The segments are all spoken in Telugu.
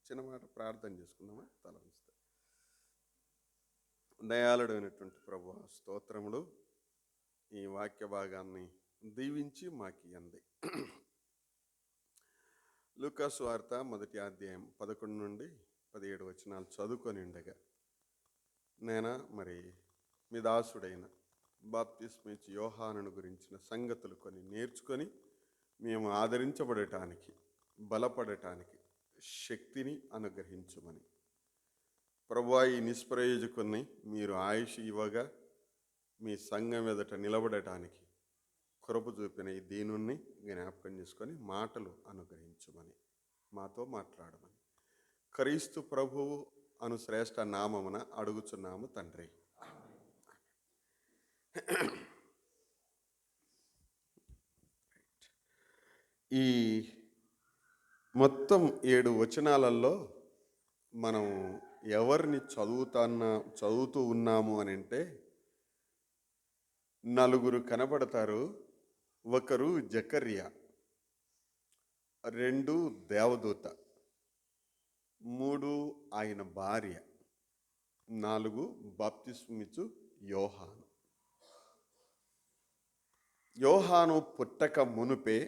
చిన్న మాట ప్రార్థన చేసుకుందామా? తల ఉంచుతా. దయాళుడైనటువంటి ప్రభువా, స్తోత్రములు. ఈ వాక్య భాగాన్ని దీవించి మాకు ఇయ్యండి. లూకాసు వార్త 1వ అధ్యాయం 11 నుండి 17 వచనాలు చదువుకొని ఉండగా నేను మీ దాసుడైన బాప్తిస్మిచ్చి యోహానును గురించిన సంగతులు కొన్ని నేర్చుకొని మేము ఆదరించబడటానికి, బలపడటానికి శక్తిని అనుగ్రహించుమని ప్రభువా, ఈ నిష్ప్రయోజకుని మీరు ఆయుష్ ఇవ్వగా మీ సంఘం ఎదుట నిలబడటానికి కృప చూపిన ఈ దీనుణ్ణి జ్ఞాపకం చేసుకొని మాటలు అనుగ్రహించమని మాతో మాట్లాడమని క్రీస్తు ప్రభువు అను శ్రేష్ఠ నామమున అడుగుచున్నాము తండ్రి. ఈ మొత్తం 7 వచనాలలో మనం ఎవరిని చదువుతూ ఉన్నాము అని అంటే, నలుగురు కనబడతారు. ఒకరు జకర్యా, 2 దేవదూత, 3 ఆయన భార్య, 4 బాప్తిస్మిచ్చు యోహాను. యోహాను పుట్టక మునుపే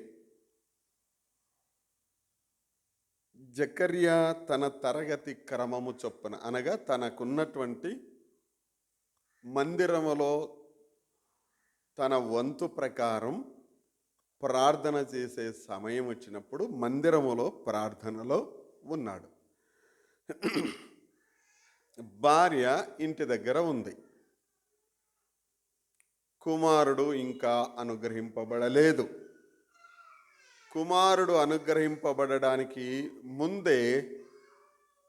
జకర్యా తన తరగతి క్రమము చొప్పున, అనగా తనకున్నటువంటి మందిరములో తన వంతు ప్రకారం ప్రార్థన చేసే సమయం వచ్చినప్పుడు మందిరములో ప్రార్థనలో ఉన్నాడు. భార్య ఇంటి దగ్గర ఉంది. కుమారుడు ఇంకా అనుగ్రహింపబడలేదు. కుమారుడు అనుగ్రహింపబడడానికి ముందే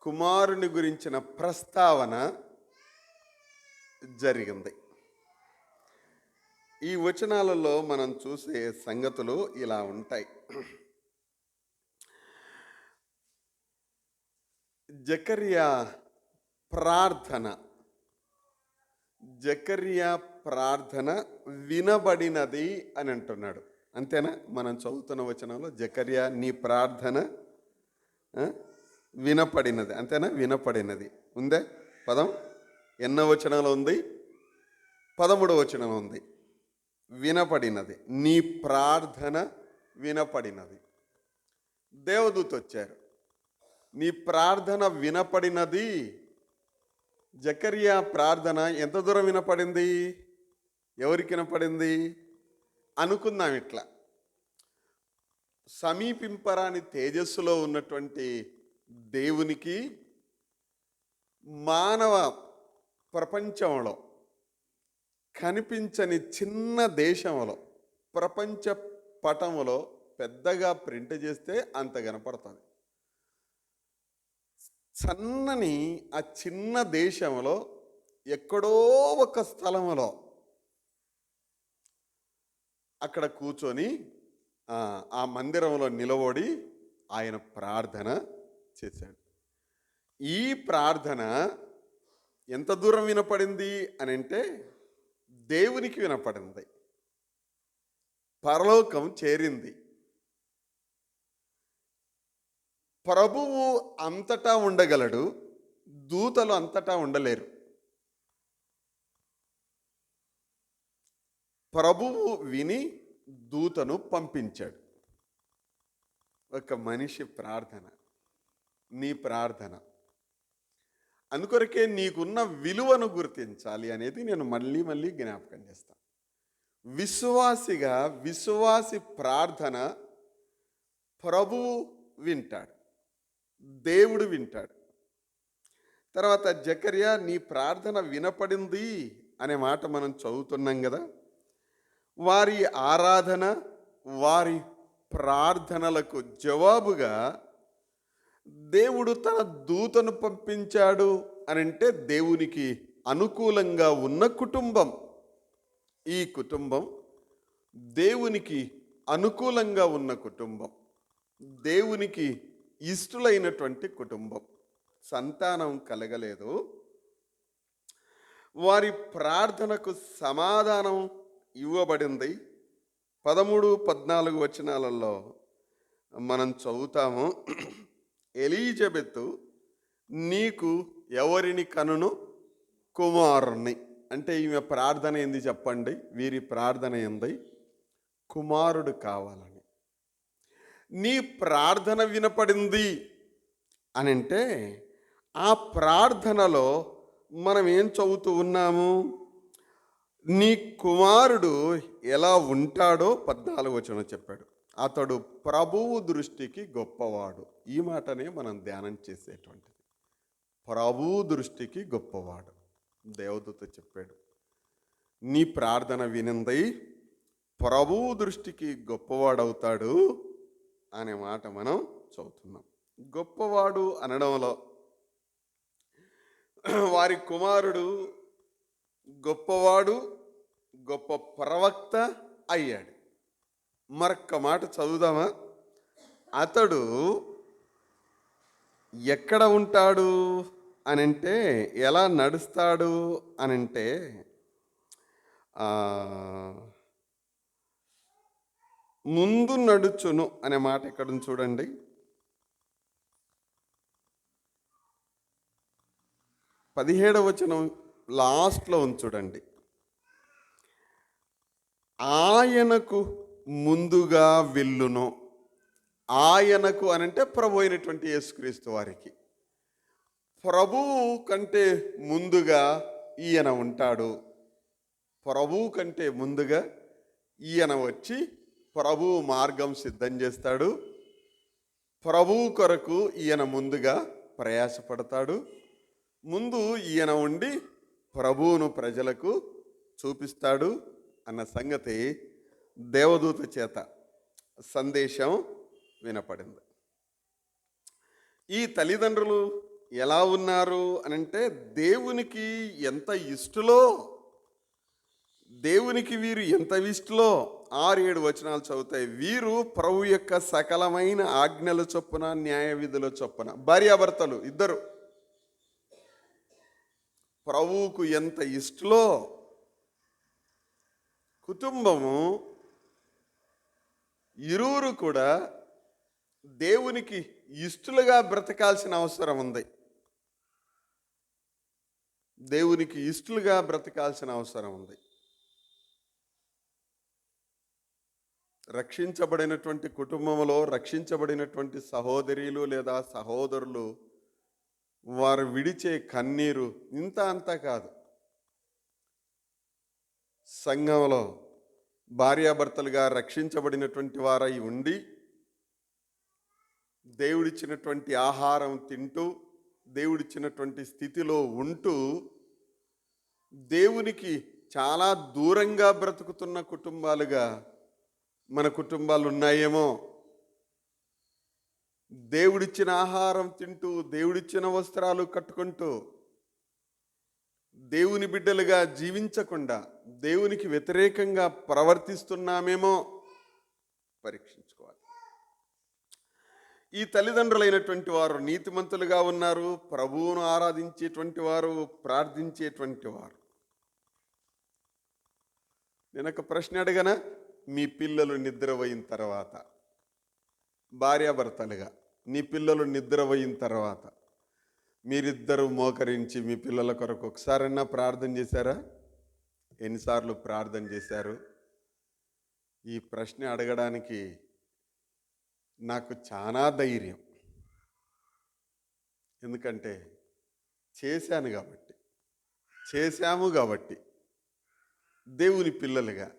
కుమారుని గురించిన ప్రస్తావన జరిగింది. ఈ వచనాలలో మనం చూసే సంగతులు ఇలా ఉంటాయి. జకర్యా ప్రార్థన వినబడినది అని అంటున్నాడు. అంతేనా? మనం చదువుతున్న వచనంలో జకర్యా నీ ప్రార్థన వినపడినది, అంతేనా? వినపడినది ఉందే పదం. ఎన్నో వచనంలో ఉంది? 13వ వచనంలో ఉంది. వినపడినది, నీ ప్రార్థన వినపడినది. దేవదూత వచ్చారు, నీ ప్రార్థన వినపడినది. జకర్యా ప్రార్థన ఎంత దూరం వినపడింది? ఎవరికి వినపడింది అనుకుందాం. ఇట్లా సమీపింపరాని తేజస్సులో ఉన్నటువంటి దేవునికి మానవ ప్రపంచంలో కనిపించని చిన్న దేశంలో, ప్రపంచ పటములో పెద్దగా ప్రింట్ చేస్తే అంత కనపడుతుంది. సన్నని ఆ చిన్న దేశంలో ఎక్కడో ఒక స్థలంలో అక్కడ కూర్చొని ఆ మందిరంలో నిలబడి ఆయన ప్రార్థన చేశాడు. ఈ ప్రార్థన ఎంత దూరం వినపడింది అని అంటే, దేవునికి వినపడింది, పరలోకం చేరింది. ప్రభువు అంతటా ఉండగలడు, దూతలు అంతటా ఉండలేరు. ప్రభువు విని దూతను పంపించాడు. ఒక మనిషి ప్రార్థన, నీ ప్రార్థన, అందుకొరకే నీకున్న విలువను గుర్తించాలి అనేది నేను మళ్ళీ జ్ఞాపకం చేస్తాను. విశ్వాసి ప్రార్థన ప్రభువు వింటాడు, దేవుడు వింటాడు. తర్వాత జకర్యా నీ ప్రార్థన వినపడింది అనే మాట మనం చదువుతున్నాం కదా. వారి ఆరాధన, వారి ప్రార్థనలకు జవాబుగా దేవుడు తన దూతను పంపించాడు అని అంటే, దేవునికి అనుకూలంగా ఉన్న కుటుంబం. ఈ కుటుంబం దేవునికి అనుకూలంగా ఉన్న కుటుంబం, దేవునికి ఇష్టలైనటువంటి కుటుంబం. సంతానం కలగలేదు, వారి ప్రార్థనకు సమాధానం ఇవ్వబడింది. 13, 14 వచనాలలో మనం చదువుతాము. ఎలీజబెత్ నీకు ఎవరిని కనును? కుమారుణ్ణి. అంటే ఈమె ప్రార్థన ఏంది చెప్పండి? వీరి ప్రార్థన ఏంది? కుమారుడు కావాలని. నీ ప్రార్థన వినపడింది అని అంటే ఆ ప్రార్థనలో మనం ఏం చదువుతూ ఉన్నాము? నీ కుమారుడు ఎలా ఉంటాడో 14వ వచనం చెప్పాడు. అతడు ప్రభువు దృష్టికి గొప్పవాడు. ఈ మాటనే మనం ధ్యానం చేసేటువంటిది. ప్రభువు దృష్టికి గొప్పవాడు. దేవదూత చెప్పాడు, నీ ప్రార్థన వినింది, ప్రభువు దృష్టికి గొప్పవాడవుతాడు అనే మాట మనం చదువుతున్నాం. గొప్పవాడు అనడంలో వారి కుమారుడు గొప్పవాడు, గొప్ప ప్రవక్త అయ్యాడు. మరొక్క మాట చదువుదామా? అతడు ఎక్కడ ఉంటాడు అనంటే, ఎలా నడుస్తాడు అనంటే, ముందు నడుచును అనే మాట ఇక్కడ చూడండి. 17వ వచనం లాస్ట్లో చూడండి. ఆయనకు ముందుగా వెళ్ళును. ఆయనకు అనంటే ప్రభు అయినటువంటి యేసుక్రీస్తు వారికి. ప్రభువు కంటే ముందుగా ఈయన ఉంటాడు. ప్రభువు కంటే ముందుగా ఈయన వచ్చి ప్రభువు మార్గం సిద్ధం చేస్తాడు. ప్రభువు కొరకు ఈయన ముందుగా ప్రయాసపడతాడు. ముందు ఈయన ఉండి ప్రభువును ప్రజలకు చూపిస్తాడు అన్న సంగతి దేవదూత చేత సందేశం వినపడింది. ఈ తల్లిదండ్రులు ఎలా ఉన్నారు అనంటే, దేవునికి ఎంత ఇష్టలో, దేవునికి వీరు ఎంత ఇష్టలో 6-7 వచనాలు చదువుతాయి. వీరు ప్రభు యొక్క సకలమైన ఆజ్ఞల చొప్పున, న్యాయ విధుల చొప్పున, భార్యాభర్తలు ఇద్దరు ప్రభువుకు ఎంత ఇష్టలో, కుటుంబము ఇరువురు కూడా దేవునికి ఇష్టలుగా బ్రతకాల్సిన అవసరం ఉంది. దేవునికి ఇష్టలుగా బ్రతకాల్సిన అవసరం ఉంది. రక్షించబడినటువంటి కుటుంబంలో రక్షించబడినటువంటి సహోదరులు లేదా సహోదరులు వారు విడిచే కన్నీరు ఇంత అంతా కాదు. సంఘంలో భార్యాభర్తలుగా రక్షించబడినటువంటి వారై ఉండి దేవుడిచ్చినటువంటి ఆహారం తింటూ, దేవుడిచ్చినటువంటి స్థితిలో ఉంటూ, దేవునికి చాలా దూరంగా బ్రతుకుతున్న కుటుంబాలుగా మన కుటుంబాలు ఉన్నాయేమో. దేవుడిచ్చిన ఆహారం తింటూ, దేవుడిచ్చిన వస్త్రాలు కట్టుకుంటూ, దేవుని బిడ్డలుగా జీవించకుండా దేవునికి వ్యతిరేకంగా ప్రవర్తిస్తున్నామేమో పరీక్షించుకోవాలి. ఈ తల్లిదండ్రులైనటువంటి వారు నీతిమంతులుగా ఉన్నారు, ప్రభువును ఆరాధించేటువంటి వారు, ప్రార్థించేటువంటి వారు. నేను ఒక ప్రశ్న అడగనా? మీ పిల్లలు నిద్రపోయిన తర్వాత, భార్యాభర్తలుగా నీ పిల్లలు నిద్రపోయిన తర్వాత మీరిద్దరూ మోకరించి మీ పిల్లల కొరకు ఒకసారన్నా ప్రార్థన చేశారా? ఎన్నిసార్లు ప్రార్థన చేశారు? ఈ ప్రశ్న అడగడానికి నాకు చాలా ధైర్యం. ఎందుకంటే చేశాము కాబట్టి దేవుని పిల్లలుగా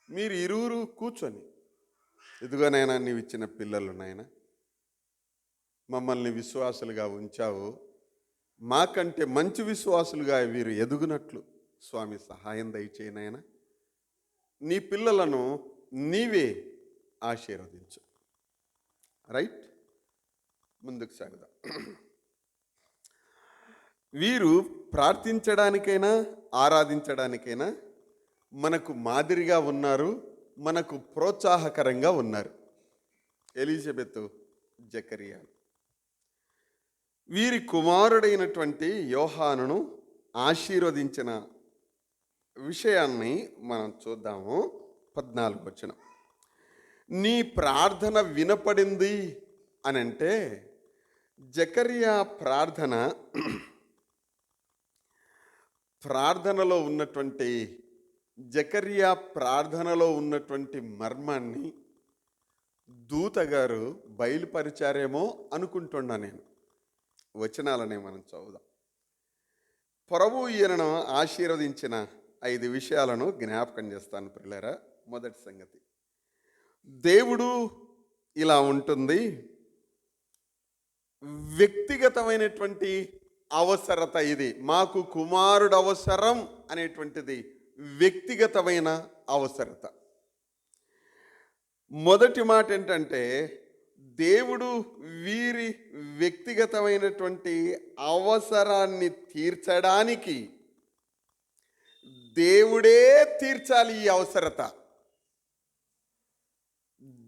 మీరు ఇరువురు కూర్చొని, ఇదిగో నాయనా నీవు ఇచ్చిన పిల్లలు నాయనా, మమ్మల్ని విశ్వాసులుగా ఉంచావు, మాకంటే మంచి విశ్వాసులుగా వీరు ఎదుగునట్లు స్వామి సహాయం దయచేయి నాయనా, నీ పిల్లలను నీవే ఆశీర్వదించు. రైట్, ముందుకు సాగుదాం. వీరు ప్రార్థించడానికైనా ఆరాధించడానికైనా మనకు మాదిరిగా ఉన్నారు, మనకు ప్రోత్సాహకరంగా ఉన్నారు. ఎలిజబెత్, జకరియా. వీరి కుమారుడైనటువంటి యోహానును ఆశీర్వదించిన విషయాన్ని మనం చూద్దాము. 14వ వచనం. నీ ప్రార్థన వినపడింది అనంటే జకర్యా ప్రార్థనలో ఉన్నటువంటి జకర్యా ప్రార్థనలో ఉన్నటువంటి మర్మాన్ని దూత గారు బయలుపరిచారేమో అనుకుంటున్నా నేను. వచనాలనే మనం చదువుదాం. ప్రభు ఈయనను ఆశీర్వదించిన 5 విషయాలను జ్ఞాపకం చేస్తాను ప్రియులారా. మొదటి సంగతి, దేవుడు ఇలా ఉంటుంది, వ్యక్తిగతమైనటువంటి అవసరత ఇది. మాకు కుమారుడు అవసరం అనేటువంటిది వ్యక్తిగతమైన అవసరత. మొదటి మాట ఏంటంటే, దేవుడు వీరి వ్యక్తిగతమైనటువంటి అవసరాన్ని తీర్చడానికి దేవుడే తీర్చాలి. ఈ అవసరత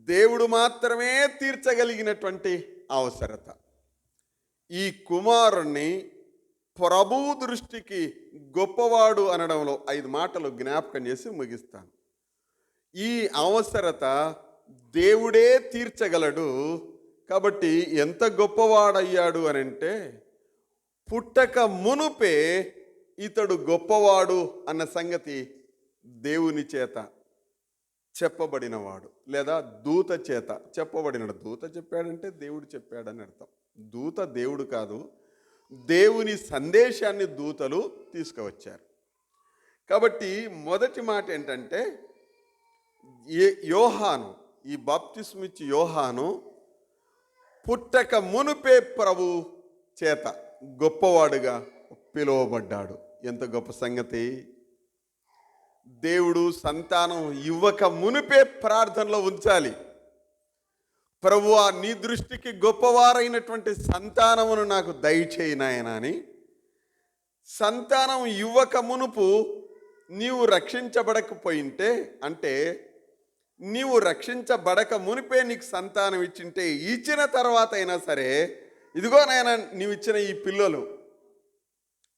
దేవుడు మాత్రమే తీర్చగలిగినటువంటి అవసరత. ఈ కుమారుణ్ణి ప్రభువు దృష్టికి గొప్పవాడు అనడంలో 5 మాటలు జ్ఞాపకం చేసి ముగిస్తాను. ఈ అవసరత దేవుడే తీర్చగలడు. కాబట్టి ఎంత గొప్పవాడయ్యాడు అని అంటే, పుట్టక మునుపే ఇతడు గొప్పవాడు అన్న సంగతి దేవుని చేత చెప్పబడినవాడు, లేదా దూత చేత చెప్పబడినాడు. దూత చెప్పాడంటే దేవుడు చెప్పాడని అర్థం. దూత దేవుడు కాదు, దేవుని సందేశాన్ని దూతలు తీసుకువచ్చారు. కాబట్టి మొదటి మాట ఏంటంటే, యోహాను, ఈ బాప్తిస్మిచ్చి యోహాను పుట్టక మునుపే ప్రభు చేత గొప్పవాడుగా పిలువబడ్డాడు. ఎంత గొప్ప సంగతి! దేవుడు సంతానం ఇవ్వక మునిపే ప్రార్థనలో ఉంచాలి. ప్రభువా, నీ దృష్టికి గొప్పవారైనటువంటి సంతానమును నాకు దయచేయి నాయనా అని. సంతానం ఇవ్వక మునుపు నీవు రక్షించబడకపోయింటే, అంటే నీవు రక్షించబడక మునిపే నీకు సంతానం ఇచ్చింటే, ఇచ్చిన తర్వాత అయినా సరే, ఇదిగో నాయన నీవు ఇచ్చిన ఈ పిల్లలు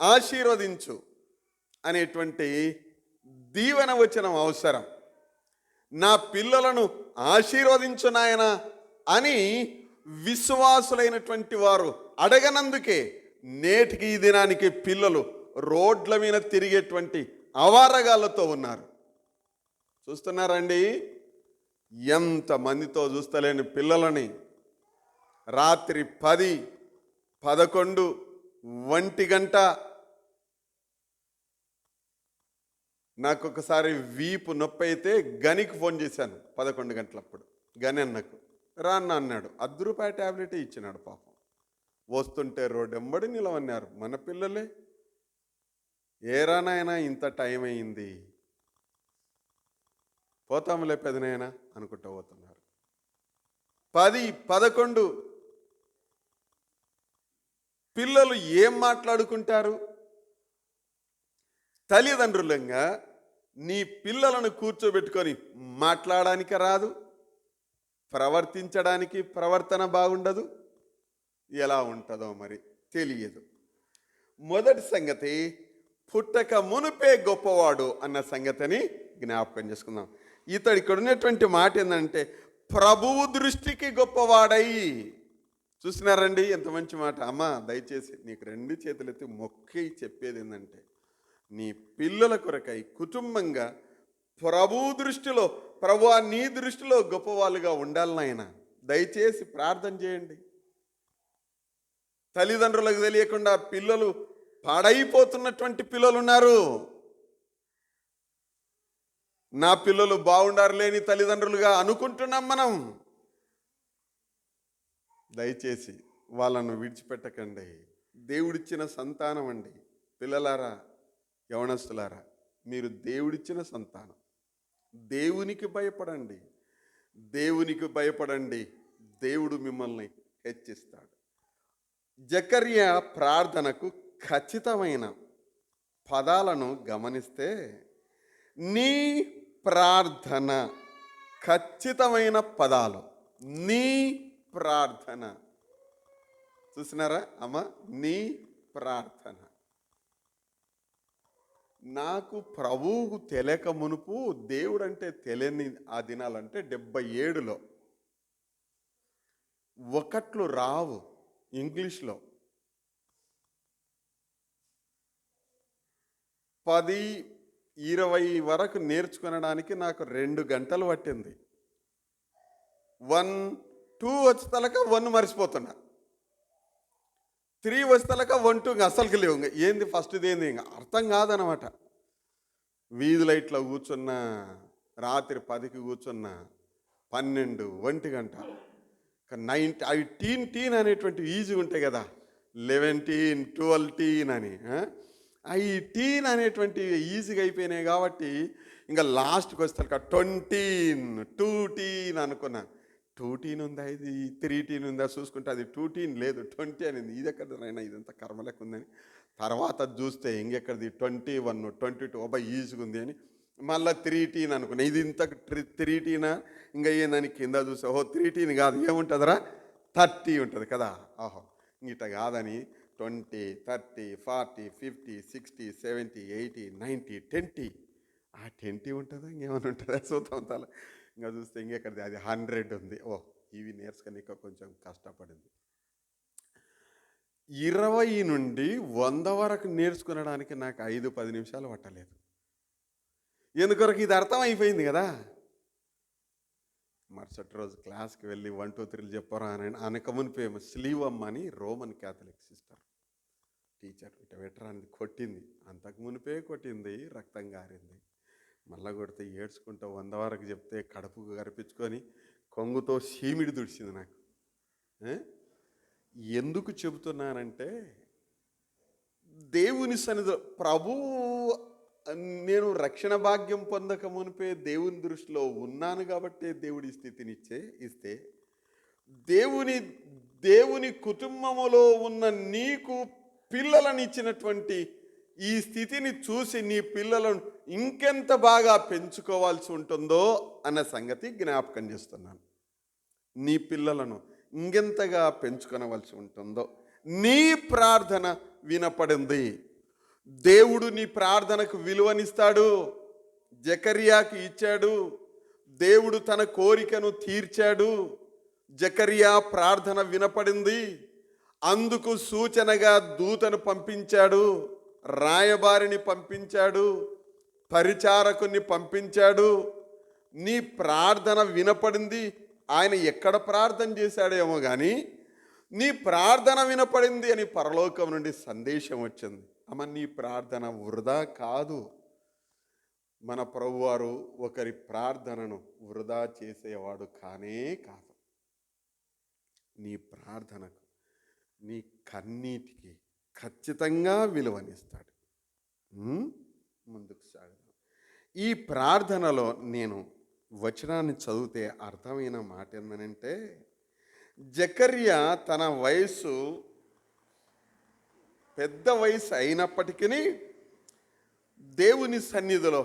ఆశీర్వదించు అనేటువంటి దీవెన వచనం అవసరం. నా పిల్లలను ఆశీర్వదించు నాయనా అని విశ్వాసులైనటువంటి వారు అడగనందుకే నేటికి ఈ దినానికి పిల్లలు రోడ్ల మీద తిరిగేటువంటి అవారగాళ్ళతో ఉన్నారు. చూస్తున్నారండి, ఎంతమందితో చూస్తలేని పిల్లలని రాత్రి 10, 11, 1 గంట. నాకు ఒకసారి వీపు నొప్పి అయితే గనికి ఫోన్ చేశాను 11 గంటలప్పుడు. గని అన్నకు రాన్న అన్నాడు. ₹10 ట్యాబ్లెటే ఇచ్చినాడు పాపం. వస్తుంటే రోడ్డు ఎంబడి నిలవన్నారు మన పిల్లలే. ఏరానాయనా ఇంత టైం అయింది, పోతాములే పెదనాయనా అనుకుంటూ పోతున్నారు. 10, 11 పిల్లలు ఏం మాట్లాడుకుంటారు? తల్లిదండ్రులంగా నీ పిల్లలను కూర్చోబెట్టుకొని మాట్లాడడానికి రాదు, ప్రవర్తించడానికి ప్రవర్తన బాగుండదు. ఎలా ఉంటుందో మరి తెలియదు. మొదటి సంగతి, పుట్టక మునుపే గొప్పవాడు అన్న సంగతిని జ్ఞాపకం చేసుకుందాం. ఇతడు ఇక్కడ ఉన్నటువంటి మాట ఏంటంటే, ప్రభువు దృష్టికి గొప్పవాడై. చూసినారండి ఎంత మంచి మాట. అమ్మ దయచేసి నీకు 2 చేతులెత్తి మొక్కి చెప్పేది ఏంటంటే, నీ పిల్లల కొరకై కుటుంబంగా ప్రభు దృష్టిలో, ప్రభువా నీ దృష్టిలో గొప్పవాళ్ళుగా ఉండాలి నాయన. దయచేసి ప్రార్థన చేయండి. తల్లిదండ్రులకు తెలియకుండా పిల్లలు పాడైపోతున్నటువంటి పిల్లలు ఉన్నారు. నా పిల్లలు బాగుండారు లేని తల్లిదండ్రులుగా అనుకుంటున్నాం మనం. దయచేసి వాళ్ళను విడిచిపెట్టకండి. దేవుడిచ్చిన సంతానం అండి. పిల్లలారా, యవనస్తులారా, మీరు దేవుడిచ్చిన సంతానం. దేవునికి భయపడండి, దేవునికి భయపడండి. దేవుడు మిమ్మల్ని హెచ్చిస్తాడు. జకర్యా ప్రార్థనకు ఖచ్చితమైన పదాలను గమనిస్తే, నీ ప్రార్థన, ఖచ్చితమైన పదాలు, నీ ప్రార్థన. చూసినారా అమ్మ? నీ ప్రార్థన. నాకు ప్రభువుకు తెలియక మునుపు దేవుడంటే తెలియని ఆ దినాలంటే 77లో 1 రావు. ఇంగ్లీష్లో 10, 20 వరకు నేర్చుకొనడానికి నాకు 2 గంటలు పట్టింది. 1, 2 వచ్చేతలక 1 మర్చిపోతున్నా. 3 వచ్చేతలక 1, 2 అస్సలకి లేవు. ఏంది ఫస్ట్ది ఏంది ఇంకా అర్థం కాదనమాట. వీధి లైట్లో కూర్చున్నా, రాత్రి 10కి కూర్చున్నా, 12, 1 గంట. 9 అవి టీన్ అనేటువంటివి ఈజీగా ఉంటాయి కదా, 11 టీన్, 12 టీన్ అని. అవి టీన్ అనేటువంటివి ఈజీగా అయిపోయినాయి కాబట్టి ఇంకా లాస్ట్కి వస్తారు 20, 2 టీన్ అనుకున్నా. 2 టీన్ ఉందా, ఇది 3 టీన్ ఉందా చూసుకుంటే అది 2 టీన్ లేదు, 20 అనేది. ఇది ఎక్కడైనా ఇదంతా కర్మలెక్క ఉందని తర్వాత చూస్తే ఇంకెక్కడిది 21, 22 అబ్బా ఈజీగా ఉంది అని మళ్ళీ 3 టీన్ అనుకున్నా. ఇది ఇంత 3 టీనా, ఇంకా ఏందని కింద చూస్తే ఓహో 3 టీన్ కాదు, ఏముంటుందిరా 30 ఉంటుంది కదా. ఓహో ఇట కాదని 20, 30, 40, 50, 60, 70, 80, 90, 20. ఆ 20 ఉంటుందా, ఇంకేమైనా ఉంటుందా చూద్దాం తల. ఇంకా చూస్తే ఇంకెక్కడిది అది 100 ఉంది. ఓ ఇవి నేర్చుకొని కొంచెం కష్టపడింది. 20 నుండి 100 వరకు నేర్చుకునడానికి నాకు 5-10 నిమిషాలు పట్టలేదు. ఎందుకొరకు ఇది అర్థం అయిపోయింది కదా. మరుసటి రోజు క్లాస్కి వెళ్ళి 1, 2, 3 చెప్పరా అని అనకమునిపే స్లీవమ్మ అని రోమన్ క్యాథలిక్ సిస్టర్ టీచర్ ఇట వెటరాన్ని కొట్టింది. అంతకు మునిపే కొట్టింది, రక్తం గారింది. మళ్ళా కొడితే ఏడ్చుకుంటూ 100 వరకు చెప్తే కడుపుకు గరిపించుకొని కొంగుతో సీమిడి దుడిచింది నాకు. ఎందుకు చెబుతున్నానంటే దేవుని సన్నిధిలో ప్రభువు నేను రక్షణ భాగ్యం పొందక మునిపే దేవుని దృష్టిలో ఉన్నాను కాబట్టి దేవుడి స్థితిని ఇస్తే దేవుని కుటుంబములో ఉన్న నీకు పిల్లలను ఇచ్చినటువంటి ఈ స్థితిని చూసి నీ పిల్లలను ఇంకెంత బాగా పెంచుకోవాల్సి ఉంటుందో అన్న సంగతి జ్ఞాపకం చేస్తున్నాను. నీ పిల్లలను ఇంకెంతగా పెంచుకొనవలసి ఉంటుందో. నీ ప్రార్థన వినపడింది. దేవుడు నీ ప్రార్థనకు విలువనిస్తాడు. జకర్యాకి ఇచ్చాడు. దేవుడు తన కోరికను తీర్చాడు. జకర్యా ప్రార్థన వినపడింది. అందుకు సూచనగా దూతను పంపించాడు, రాయబారిని పంపించాడు, పరిచారకుని పంపించాడు. నీ ప్రార్థన వినపడింది. ఆయన ఎక్కడ ప్రార్థన చేశాడేమో కానీ నీ ప్రార్థన వినపడింది అని పరలోకం నుండి సందేశం వచ్చింది. అమ్మ నీ ప్రార్థన వృధా కాదు. మన ప్రభువారు ఒకరి ప్రార్థనను వృధా చేసేవాడు కానే కాదు. నీ ప్రార్థనకు, నీ కన్నీటికి ఖచ్చితంగా విలువనిస్తాడు. ముందుకు సాగుదాం. ఈ ప్రార్థనలో నేను వచనాన్ని చదివితే అర్థమైన మాట ఏంటంటే, జకర్యా తన వయసు పెద్ద వయసు అయినప్పటికీ దేవుని సన్నిధిలో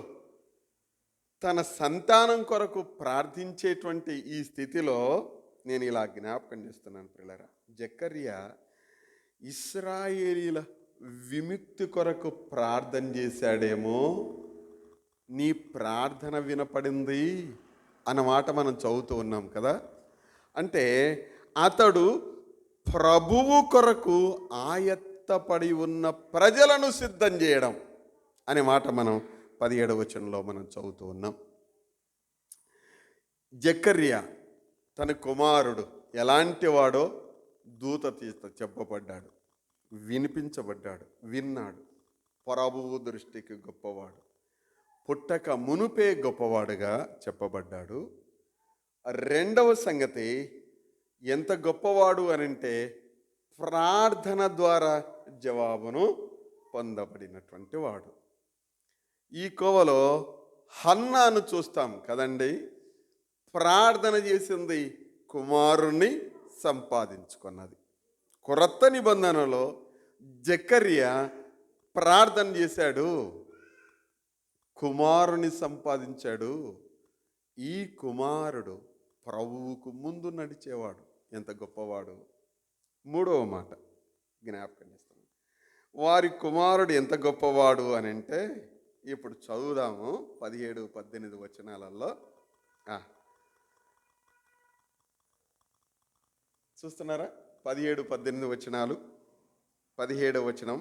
తన సంతానం కొరకు ప్రార్థించేటువంటి ఈ స్థితిలో నేను ఇలా జ్ఞాపకం చేస్తున్నాను పిల్లరా. జకర్యా ఇశ్రాయేలీల విముక్తి కొరకు ప్రార్థన చేశాడేమో, నీ ప్రార్థన వినపడింది అన్నమాట మనం చదువుతూ ఉన్నాం కదా. అంటే అతడు ప్రభువు కొరకు ఆయత్తపడి ఉన్న ప్రజలను సిద్ధం చేయడం అనే మాట మనం 17వ వచనంలో మనం చదువుతూ ఉన్నాం. జకర్యా తన కుమారుడు ఎలాంటి వాడో దూత చెప్పబడ్డాడు, వినిపించబడ్డాడు, విన్నాడు. ప్రభువు దృష్టికి గొప్పవాడు, పుట్టక మునుపే గొప్పవాడుగా చెప్పబడ్డాడు. రెండవ సంగతి ఎంత గొప్పవాడు అనంటే ప్రార్థన ద్వారా జవాబును పొందబడినటువంటి వాడు. ఈ కోవలో హన్నాను చూస్తాం కదండి. ప్రార్థన చేసింది, కుమారుణ్ణి సంపాదించుకున్నది. కొత్త నిబంధనలో జకర్యా ప్రార్థన చేశాడు, కుమారుని సంపాదించాడు. ఈ కుమారుడు ప్రభువుకు ముందు నడిచేవాడు. ఎంత గొప్పవాడు. మూడవ మాట జ్ఞాపకం చేస్తాను. వారి కుమారుడు ఎంత గొప్పవాడు అని అంటే ఇప్పుడు చదువుదాము 17, 18 వచనాలలో. చూస్తున్నారా? 17-18 వచనాలు. 17వ వచనం,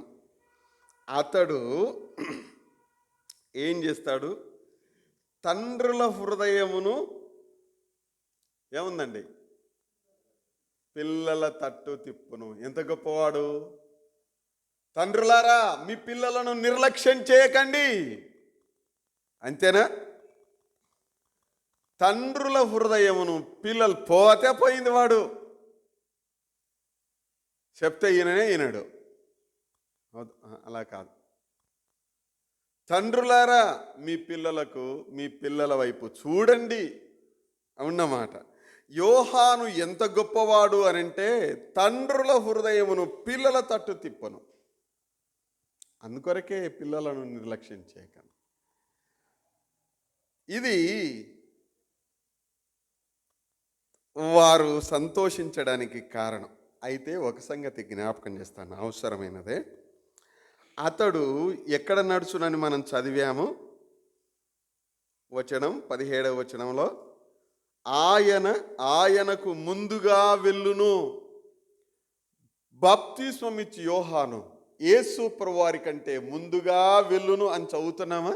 అతడు ఏం చేస్తాడు? తండ్రుల హృదయమును ఏముందండి, పిల్లల తట్టు తిప్పును. ఎంత గొప్పవాడు! తండ్రులారా, మీ పిల్లలను నిర్లక్ష్యం చేయకండి. అంతేనా? తండ్రుల హృదయమును, పిల్లలు పోతే పోయింది, వాడు చెప్తే ఈయననే ఈనాడు. అలా కాదు. తండ్రులారా, మీ పిల్లలకు, మీ పిల్లల వైపు చూడండి అన్నమాట. యోహాను ఎంత గొప్పవాడు అనంటే, తండ్రుల హృదయమును పిల్లల తట్టు తిప్పను. అందుకొరకే పిల్లలను నిర్లక్ష్యం చేయకండి. ఇది వారు సంతోషించడానికి కారణం. అయితే ఒక సంగతి జ్ఞాపకం చేస్తాను, అవసరమైనదే. అతడు ఎక్కడ నడుచునని మనం చదివాము. వచనం 17వ వచనంలో, ఆయనకు ముందుగా వెళ్ళును. బాప్తిస్మమిచ్చి యోహాను యేసు ప్రభువారి కంటే ముందుగా వెళ్ళును అని చదువుతున్నామా?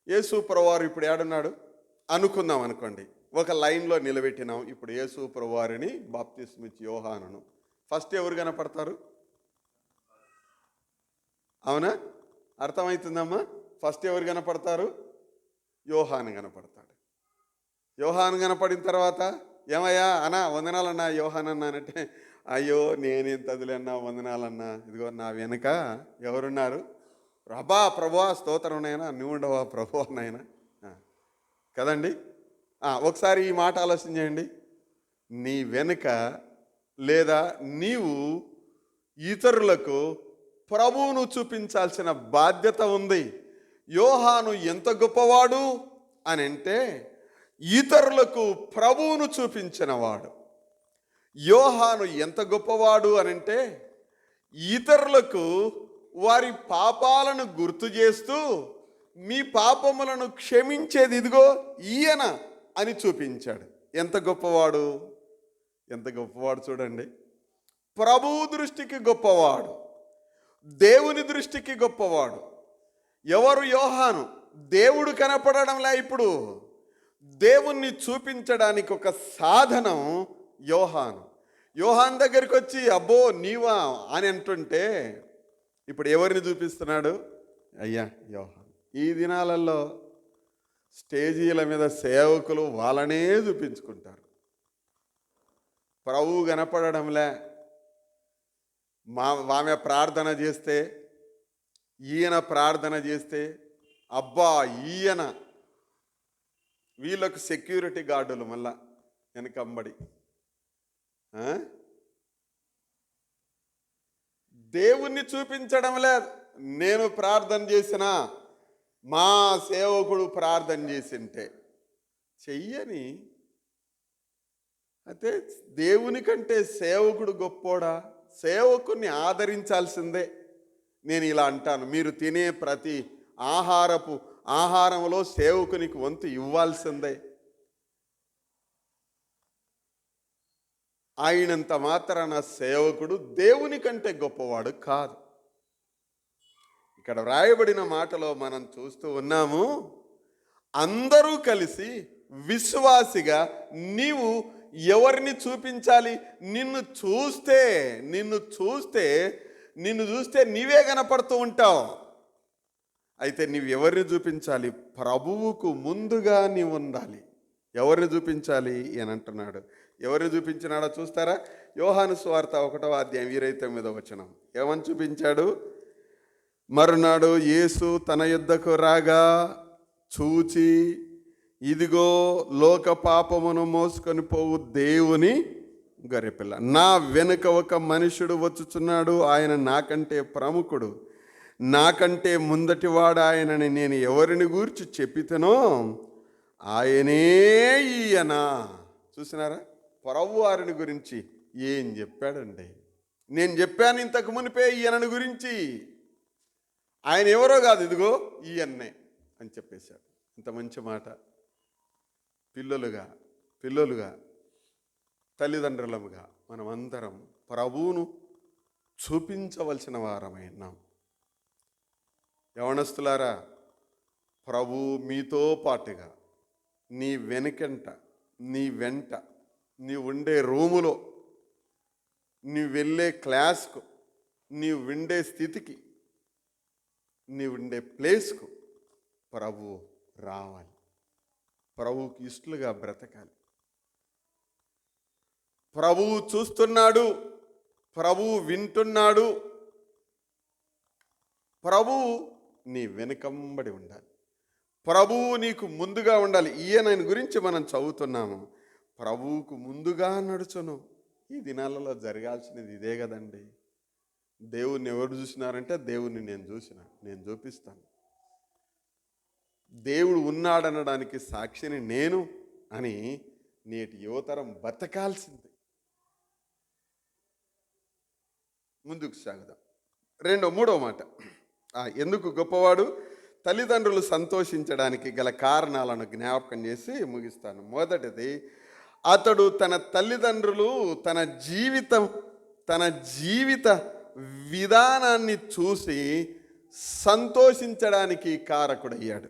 యేసు ప్రభువారు ఇప్పుడు ఏడున్నాడు అనుకుందాం అనుకోండి. ఒక లైన్లో నిలబెట్టినాం. ఇప్పుడు యేసు ప్రభువారిని, బాప్తిస్మమిచ్చి యోహానును. ఫస్ట్ ఎవరు కనపడతారు? అవునా? అర్థమవుతుందమ్మా? ఫస్ట్ ఎవరు కనపడతారు? యోహాను కనపడతాడు. యోహాను కనపడిన తర్వాత, ఏమయ్యా అన్నా వందనాలన్నా యోహాన్ అన్నా అంటే, అయ్యో నేనేం తదులన్నా వందనాలన్నా, ఇదిగో నా వెనుక ఎవరున్నారు? ప్రభువా స్తోత్రం నాయనా, నువ్వు ఉండవా ప్రభువా నాయనా కదండి. ఒకసారి ఈ మాట ఆలోచన చేయండి. నీ వెనుక లేదా నీవు ఇతరులకు ప్రభువును చూపించాల్సిన బాధ్యత ఉంది. యోహాను ఎంత గొప్పవాడు అని అంటే, ఇతరులకు ప్రభువును చూపించినవాడు. యోహాను ఎంత గొప్పవాడు అనంటే, ఇతరులకు వారి పాపాలను గుర్తు చేస్తూ, మీ పాపములను క్షమించేది ఇదిగో ఈయన అని చూపించాడు. ఎంత గొప్పవాడు! ఎంత గొప్పవాడు చూడండి. ప్రభువు దృష్టికి గొప్పవాడు, దేవుని దృష్టికి గొప్పవాడు. ఎవరు? యోహాను. దేవుడు కనపడడంలా. ఇప్పుడు దేవుణ్ణి చూపించడానికి ఒక సాధనం యోహాను. యోహాన్ దగ్గరికి వచ్చి అబ్బో నీవా అని అంటుంటే, ఇప్పుడు ఎవరిని చూపిస్తున్నాడు? అయ్యా యోహాన్. ఈ దినాలలో స్టేజీల మీద సేవకులు వాళ్ళనే చూపించుకుంటారు. ప్రభువు కనపడడంలే. ఆమె ప్రార్థన చేస్తే, ఈయన ప్రార్థన చేస్తే, అబ్బా ఈయన, వీళ్ళకు సెక్యూరిటీ గార్డులు మళ్ళా వెనకంబడి. దేవుణ్ణి చూపించడం లేదు. నేను ప్రార్థన చేసిన, మా సేవకుడు ప్రార్థన చేసింటే చెయ్యని. అయితే దేవుని కంటే సేవకుడు గొప్పోడా? సేవకుని ఆదరించాల్సిందే. నేను ఇలా అంటాను, మీరు తినే ప్రతి ఆహారంలో సేవకునికి వంతు ఇవ్వాల్సిందే. ఆయనంత మాత్రాన సేవకుడు దేవుని కంటే గొప్పవాడు కాదు. ఇక్కడ వ్రాయబడిన మాటలో మనం చూస్తూ ఉన్నాము, అందరూ కలిసి విశ్వాసిగా నీవు ఎవరిని చూపించాలి? నిన్ను చూస్తే నీవే కనపడుతూ ఉంటావు. అయితే నీవు ఎవరిని చూపించాలి? ప్రభువుకు ముందుగా నీవు ఉండాలి. ఎవరిని చూపించాలి అని అంటున్నాడు. ఎవరిని చూపించినాడో చూస్తారా? యోహాను సువార్త 1వ అధ్యాయం 29వ వచనం ఏమని చూపించాడు? మరునాడు యేసు తన యొద్దకు రాగా చూచి, ఇదిగో లోక పాపమును మోసుకొని పోవు దేవుని గొర్రెపిల్ల. నా వెనుక ఒక మనుషుడు వచ్చుచున్నాడు, ఆయన నాకంటే ప్రముఖుడు, నాకంటే ముందటివాడు ఆయనని నేను ఎవరిని గూర్చి చెప్పితేనో ఆయనే ఈయన. చూసినారా? ప్రభువారిని గురించి ఏం చెప్పాడండి. నేను చెప్పాను ఇంతకు మునిపే ఈయనని గురించి. ఆయన ఎవరో కాదు, ఇదిగో ఈయన్నే అని చెప్పేశాడు. ఇంత మంచి మాట. పిల్లలుగా తల్లిదండ్రులముగా మనమందరం ప్రభువును చూపించవలసిన వారమై ఉన్నాం. యవనస్తులారా, ప్రభు మీతో పాటుగా నీ వెనుకంట, నీ వెంట, నీ ఉండే రూములో, నీ వెళ్ళే క్లాస్కు, నీ ఉండే స్థితికి, నీ ఉండే ప్లేస్కు ప్రభు రావాలి. ప్రభువుకి ఇష్టలుగా బ్రతకాలి. ప్రభువు చూస్తున్నాడు, ప్రభువు వింటున్నాడు, ప్రభువు నీ వెనుకంబడి ఉండాలి. ప్రభువు నీకు ముందుగా ఉండాలి. ఈయన గురించి మనం చదువుతున్నాము. ప్రభువుకు ముందుగా నడుచును. ఈ దినాలలో జరగాల్సినది ఇదే కదండి. దేవుణ్ణి ఎవరు చూసినారంటే, దేవుణ్ణి నేను చూపిస్తాను. దేవుడు ఉన్నాడనడానికి సాక్షిని నేను అని నేటి యువతరం బతకాల్సింది. ముందుకు సాగుదాం. మూడో మాట, ఎందుకు గొప్పవాడు? తల్లిదండ్రులు సంతోషించడానికి గల కారణాలను జ్ఞాపకం చేసి ముగిస్తాను. మొదటిది, అతడు తన తల్లిదండ్రులు తన జీవిత విధానాన్ని చూసి సంతోషించడానికి కారకుడయ్యాడు.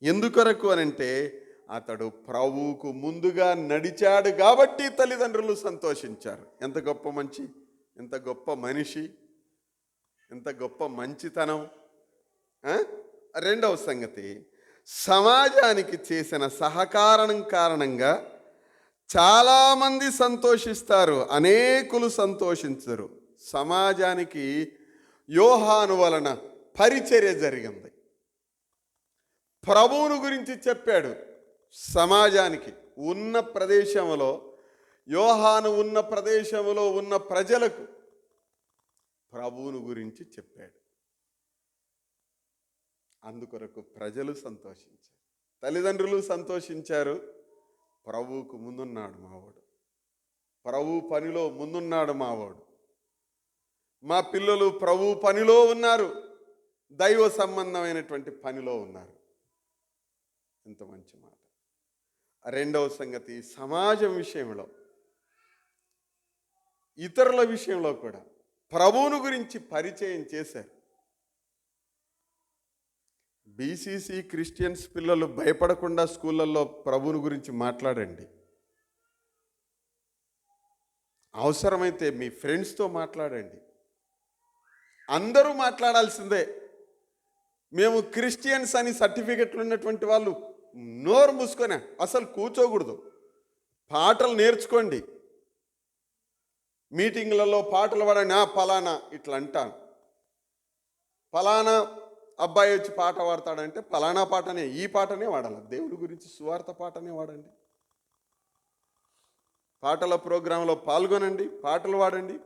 ఎందుకొరకు అనంటే, అతడు ప్రభువుకు ముందుగా నడిచాడు కాబట్టి తల్లిదండ్రులు సంతోషించారు. ఎంత గొప్ప ఎంత గొప్ప మనిషి, ఎంత గొప్ప మంచితనం. రెండవ సంగతి, సమాజానికి చేసిన సహకారం కారణంగా చాలామంది సంతోషిస్తారు, అనేకులు సంతోషించరు. సమాజానికి యోహాను వలన పరిచర్య జరిగింది. ప్రభువును గురించి చెప్పాడు. సమాజానికి ఉన్న ప్రదేశంలో, యోహాను ఉన్న ప్రదేశంలో ఉన్న ప్రజలకు ప్రభువును గురించి చెప్పాడు. అందుకొరకు ప్రజలు సంతోషించారు, తల్లిదండ్రులు సంతోషించారు. ప్రభువుకు ముందున్నాడు మావాడు, ప్రభు పనిలో ముందున్నాడు మావాడు. మా పిల్లలు ప్రభు పనిలో ఉన్నారు, దైవ సంబంధమైనటువంటి పనిలో ఉన్నారు. ఎంత మంచి మాట. రెండవ సంగతి, సమాజం విషయంలో, ఇతరుల విషయంలో కూడా ప్రభువును గురించి పరిచయం చేశారు. బీసీసీ క్రిస్టియన్స్ పిల్లలు భయపడకుండా స్కూళ్ళల్లో ప్రభువుని గురించి మాట్లాడండి. అవసరమైతే మీ ఫ్రెండ్స్తో మాట్లాడండి. అందరూ మాట్లాడాల్సిందే. మేము క్రిస్టియన్స్ అని సర్టిఫికెట్లు ఉన్నటువంటి వాళ్ళు నోరు మూసుకొని అసలు కూర్చోకూడదు. పాటలు నేర్చుకోండి. మీటింగ్లలో పాటలు పాడండి. పలానా ఇట్లా అంటాను, పలానా అబ్బాయి వచ్చి పాట పాడతాడంటే పలానా పాటనే, ఈ పాటనే వాడాలి. దేవుడి గురించి సువార్త పాటనే వాడండి. పాటల ప్రోగ్రాంలో పాల్గొనండి, పాటలు పాడండి,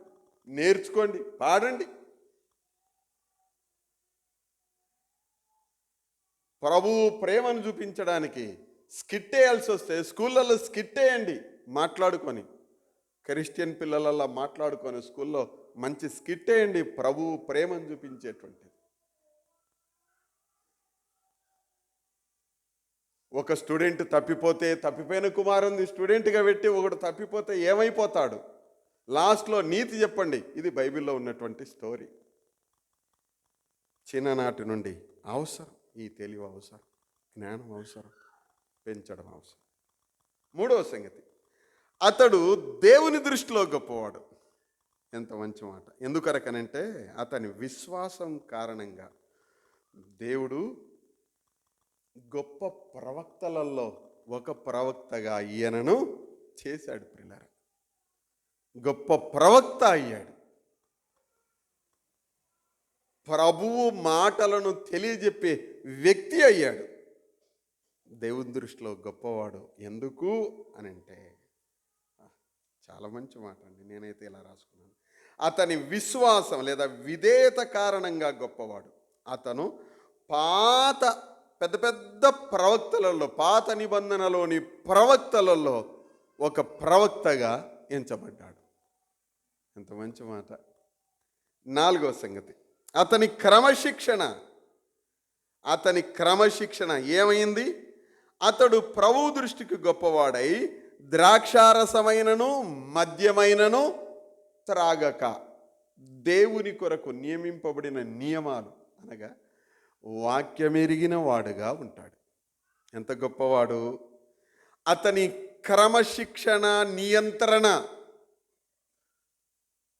నేర్చుకోండి, పాడండి. ప్రభువు ప్రేమను చూపించడానికి స్కిట్ వేయాల్సి వస్తే స్కూళ్ళల్లో స్కిట్ వేయండి. మాట్లాడుకొని, క్రిస్టియన్ పిల్లలల్లో మాట్లాడుకొని స్కూల్లో మంచి స్కిట్ వేయండి, ప్రభువు ప్రేమను చూపించేటువంటిది. ఒక స్టూడెంట్ తప్పిపోయిన కుమారుంది స్టూడెంట్గా పెట్టి ఒకడు తప్పిపోతే ఏమైపోతాడు? లాస్ట్లో నీతి చెప్పండి. ఇది బైబిల్లో ఉన్నటువంటి స్టోరీ. చిన్ననాటి నుండి అవసరం, ఈ తెలివి అవసరం, జ్ఞానం అవసరం, పెంచడం అవసరం. మూడవ సంగతి, అతడు దేవుని దృష్టిలో గొప్పవాడు. ఎంత మంచి మాట. ఎందుకరకనంటే, అతని విశ్వాసం కారణంగా దేవుడు గొప్ప ప్రవక్తలలో ఒక ప్రవక్తగా ఈయనను చేశాడు. ప్రియులారా, గొప్ప ప్రవక్త అయ్యాడు. ప్రభువు మాటలను తెలియజెప్పే వ్యక్తి అయ్యాడు. దేవుని దృష్టిలో గొప్పవాడు. ఎందుకు అనంటే, చాలా మంచి మాట అండి. నేనైతే ఇలా రాసుకున్నాను. అతని విశ్వాసం లేదా విధేయత కారణంగా గొప్పవాడు. అతను పెద్ద పెద్ద ప్రవక్తలలో, పాత నిబంధనలోని ప్రవక్తలలో ఒక ప్రవక్తగా ఎంచబడ్డాడు. ఎంత మంచి మాట. నాలుగో సంగతి, అతని క్రమశిక్షణ ఏమైంది? అతడు ప్రభు దృష్టికి గొప్పవాడై ద్రాక్షారసమైనను మద్యమైనను త్రాగక. దేవుని కొరకు నియమింపబడిన నియమాలు అనగా వాక్యమెరిగిన వాడుగా ఉంటాడు. ఎంత గొప్పవాడు! అతని క్రమశిక్షణ నియంత్రణ.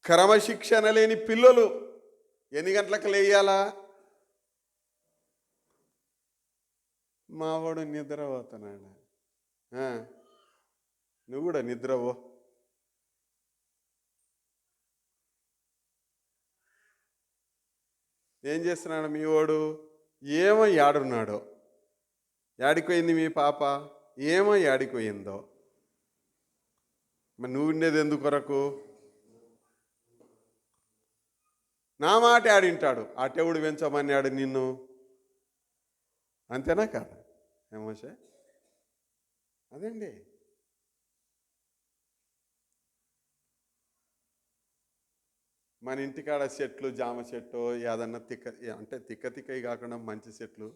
క్రమశిక్షణ లేని పిల్లలు ఎన్ని గంటలకు లేయాలా? మావాడు నిద్రపోతున్నాడు, నువ్వు కూడా నిద్రవో. ఏం చేస్తున్నాడు మీ వాడు? ఏమో యాడున్నాడో, యాడిపోయింది మీ పాప, ఏమో యాడిపోయిందో. మరి నువ్వు ఉండేది ఎందుకొరకు? నా మాట ఆడింటాడు, అటెవుడు పెంచమన్నాడు నిన్ను, అంతేనా కాదా? ఏమోసే అదండి. మన ఇంటికాడ చెట్లు, జామ చెట్టు ఏదన్నా తిక్కయి కాకుండా మంచి చెట్లు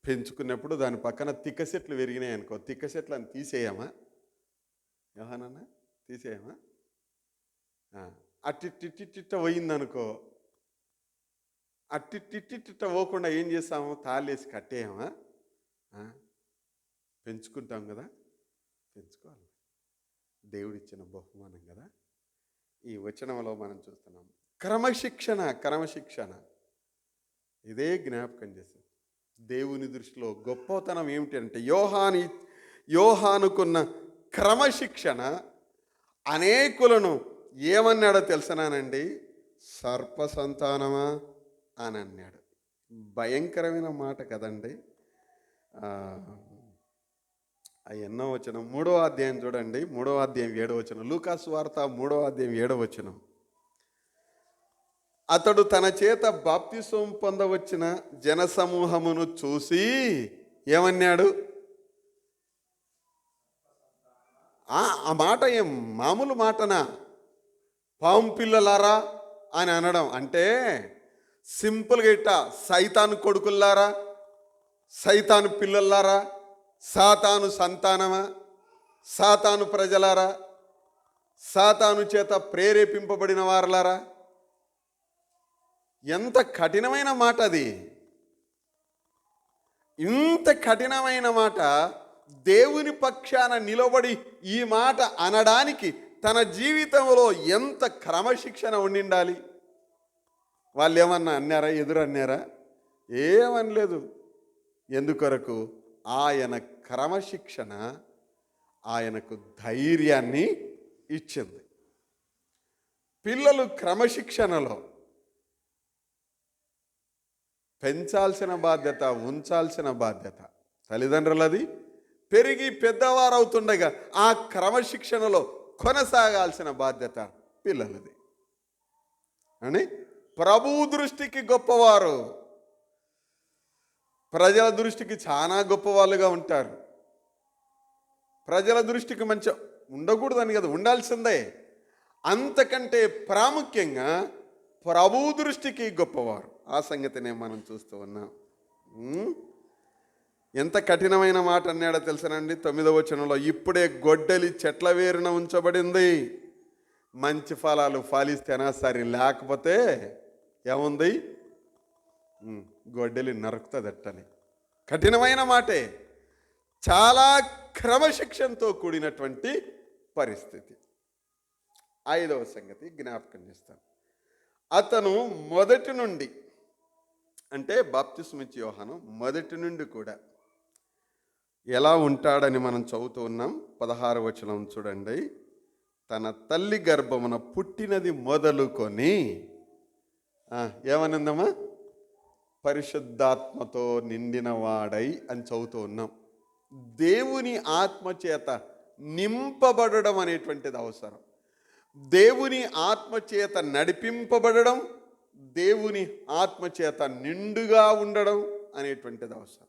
పెంచుకున్నప్పుడు దాని పక్కన తిక్క చెట్లు పెరిగినాయి అనుకో, తిక్క చెట్లు అని తీసేయమా? ఏమన్నా తీసేయమా? అట్టిట్టిట్టిట్ట పోయిందనుకో, అట్టిట్టిట్టిట్ట పోకుండా ఏం చేస్తాము? తాళేసి కట్టేయమా? పెంచుకుంటాం కదా, పెంచుకోవాలి. దేవుడిచ్చిన బహుమానం కదా. ఈ వచనంలో మనం చూస్తున్నాం క్రమశిక్షణ. ఇదే జ్ఞాపకం చేస్తుంది. దేవుని దృష్టిలో గొప్పతనం ఏమిటి అంటే యోహానుకున్న క్రమశిక్షణ అనేకులను ఏమన్నాడో తెలుసనానండి? సర్ప సంతానమా అని అన్నాడు. భయంకరమైన మాట కదండి. ఎన్నో వచనం, 3వ అధ్యాయం చూడండి, 3వ అధ్యాయం 7వ వచనం. లూకాసు వార్త 3వ అధ్యాయం 7వ వచనం. అతడు తన చేత బాప్తిసం పొందవచ్చిన జనసమూహమును చూసి ఏమన్నాడు? ఆ మాట ఏం మామూలు మాటనా? పాము పిల్లలారా అని అనడం అంటే సింపుల్గా ఇట్ట సైతాను కొడుకుల్లారా, సైతాను పిల్లల్లారా, సాతాను సంతానమా, సాతాను ప్రజలారా, సాతాను చేత ప్రేరేపింపబడిన వారలారా. ఎంత కఠినమైన మాట అది! ఇంత కఠినమైన మాట దేవుని పక్షాన నిలబడి ఈ మాట అనడానికి తన జీవితంలో ఎంత క్రమశిక్షణ ఉండిండాలి. వాళ్ళు ఏమన్నా అన్నారా? ఎదురు అన్నారా? ఏమనలేదు. ఎందుకొరకు? ఆయన క్రమశిక్షణ ఆయనకు ధైర్యాన్ని ఇచ్చింది. పిల్లలు క్రమశిక్షణలో పెంచాల్సిన బాధ్యత, ఉంచాల్సిన బాధ్యత తల్లిదండ్రులది. పెరిగి పెద్దవారవుతుండగా ఆ క్రమశిక్షణలో కొనసాగాల్సిన బాధ్యత పిల్లలది అని ప్రభువు దృష్టికి గొప్పవారు, ప్రజల దృష్టికి చాలా గొప్పవాళ్ళుగా ఉంటారు. ప్రజల దృష్టికి మంచి ఉండకూడదని కదా, ఉండాల్సిందే. అంతకంటే ప్రాముఖ్యంగా ప్రభువు దృష్టికి గొప్పవారు. ఆ సంగతినే మనం చూస్తూ ఉన్నాం. ఎంత కఠినమైన మాట అన్నాడో తెలుసనండి? 9వ వచనంలో, ఇప్పుడే గొడ్డలి చెట్ల వేరున ఉంచబడింది, మంచి ఫలాలు ఫలిస్తేనా సరే, లేకపోతే ఏముంది? గొడ్డలి నరుకుతుందట్టని. కఠినమైన మాటే, చాలా క్రమశిక్షణతో కూడినటువంటి పరిస్థితి. 5వ సంగతి జ్ఞాపకం చేస్తాను. అతను మొదటి నుండి, అంటే బాప్తిస్మిచ్చి యోహాను మొదటి నుండి కూడా ఎలా ఉంటాడని మనం చదువుతూ ఉన్నాం. 16వ వచనం చూడండి. తన తల్లి గర్భమున పుట్టినది మొదలుకొని ఏమనిందమ్మా? పరిశుద్ధాత్మతో నిండిన వాడై అని చదువుతూ ఉన్నాం. దేవుని ఆత్మచేత నింపబడడం అనేటువంటిది అవసరం. దేవుని ఆత్మచేత నడిపింపబడడం, దేవుని ఆత్మచేత నిండుగా ఉండడం అనేటువంటిది అవసరం.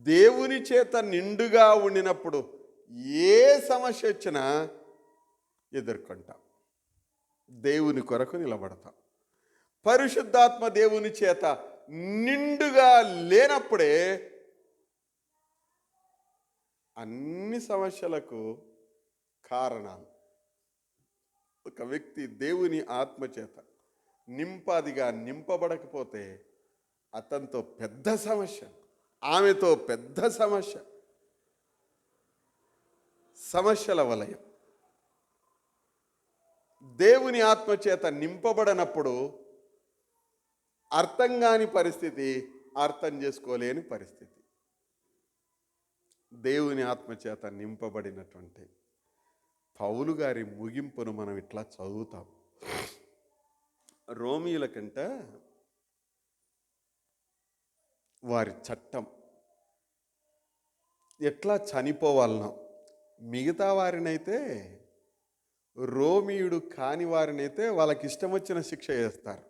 దేవుని చేత నిండుగా ఉండినప్పుడు ఏ సమస్య వచ్చినా ఎదుర్కొంటాం, దేవుని కొరకు నిలబడతాం. పరిశుద్ధాత్మ దేవుని చేత నిండుగా లేనప్పుడే అన్ని సమస్యలకు కారణాలు. ఒక వ్యక్తి దేవుని ఆత్మచేత నింపాదిగా నింపబడకపోతే అతనితో పెద్ద సమస్య, ఆమెతో పెద్ద సమస్య, సమస్యల వలయం. దేవుని ఆత్మచేత నింపబడనప్పుడు అర్థం కాని పరిస్థితి, అర్థం చేసుకోలేని పరిస్థితి. దేవుని ఆత్మచేత నింపబడినటువంటి పౌలు గారి ముగింపును మనం ఇట్లా చదువుతాం. రోమీయుల కంట వారి చట్టం ఎట్లా చనిపోవాలనో, మిగతా వారినైతే, రోమీయుడు కాని వారినైతే వాళ్ళకి ఇష్టం వచ్చిన శిక్ష వేస్తారు.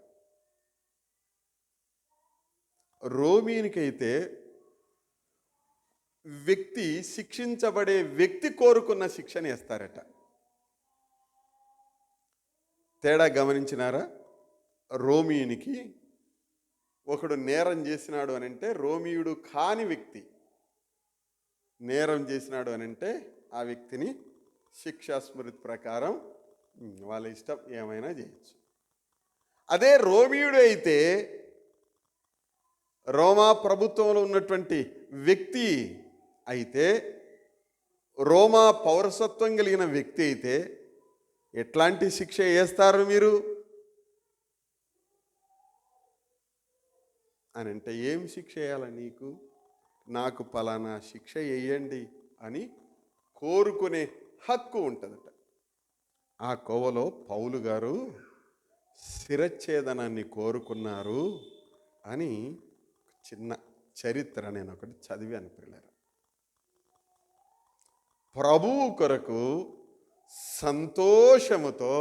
రోమీయునికైతే వ్యక్తి శిక్షించబడే వ్యక్తి కోరుకున్న శిక్షని వేస్తారట. తేడా గమనించినారా? రోమీయునికి ఒకడు నేరం చేసినాడు అని అంటే, రోమీయుడు కాని వ్యక్తి నేరం చేసినాడు అని అంటే ఆ వ్యక్తిని శిక్షా స్మృతి ప్రకారం వాళ్ళ ఇష్టం ఏమైనా చేయొచ్చు. అదే రోమీయుడు అయితే, రోమా ప్రభుత్వంలో ఉన్నటువంటి వ్యక్తి అయితే, రోమా పౌరసత్వం కలిగిన వ్యక్తి అయితే ఎట్లాంటి శిక్ష వేస్తారు మీరు అని అంటే, ఏం శిక్ష వేయాల నీకు, నాకు పలానా శిక్ష వేయండి అని కోరుకునే హక్కు ఉంటుందట. ఆ కోవలో పౌలు గారు శిరచ్ఛేదనాన్ని కోరుకున్నారు అని చిన్న చరిత్ర నేను ఒకటి చదివాను పిల్లలు. ప్రభువు కొరకు సంతోషముతో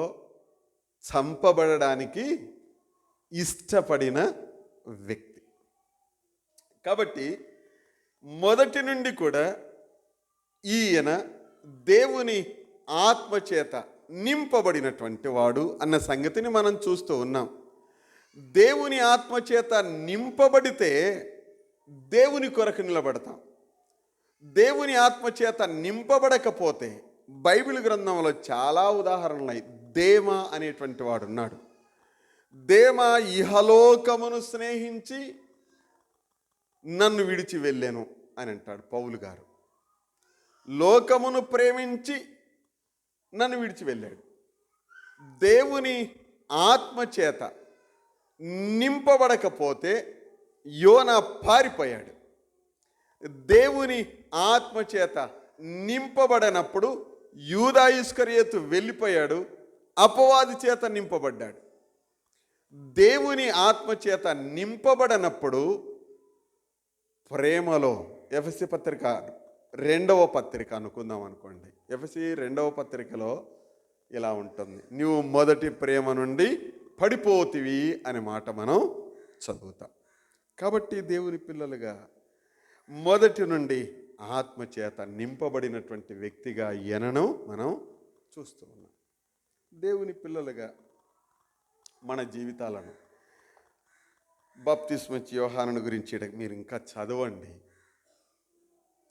చంపబడడానికి ఇష్టపడిన వ్యక్తి. కాబట్టి మొదటి నుండి కూడా ఈయన దేవుని ఆత్మచేత నింపబడినటువంటి వాడు అన్న సంగతిని మనం చూస్తూ ఉన్నాం. దేవుని ఆత్మచేత నింపబడితే దేవుని కొరకు నిలబడతాం. దేవుని ఆత్మచేత నింపబడకపోతే బైబిల్ గ్రంథంలో చాలా ఉదాహరణలు. దేమా అనేటువంటి వాడు ఉన్నాడు. దేమా ఇహలోకమును స్నేహించి నన్ను విడిచి వెళ్ళాను అని అంటాడు పౌలు గారు. లోకమును ప్రేమించి నన్ను విడిచి వెళ్ళాడు. దేవుని ఆత్మచేత నింపబడకపోతే యోనా పారిపోయాడు. దేవుని ఆత్మచేత నింపబడినప్పుడు యూదా ఇస్కరియోతు వెళ్ళిపోయాడు, అపవాది చేత నింపబడ్డాడు. దేవుని ఆత్మచేత నింపబడినప్పుడు ప్రేమలో, ఎఫెసీ పత్రిక 2వ పత్రిక అనుకుందాం అనుకోండి. ఎఫెసీ 2వ పత్రికలో ఇలా ఉంటుంది, నువ్వు మొదటి ప్రేమ నుండి పడిపోతివి అనే మాట మనం చదువుతాం. కాబట్టి దేవుని పిల్లలుగా మొదటి నుండి ఆత్మచేత నింపబడినటువంటి వ్యక్తిగా ఎనను మనం చూస్తూ ఉన్నాం. దేవుని పిల్లలుగా మన జీవితాలను బాప్తిస్మచ్చి యోహాను గురించి మీరు ఇంకా చదవండి.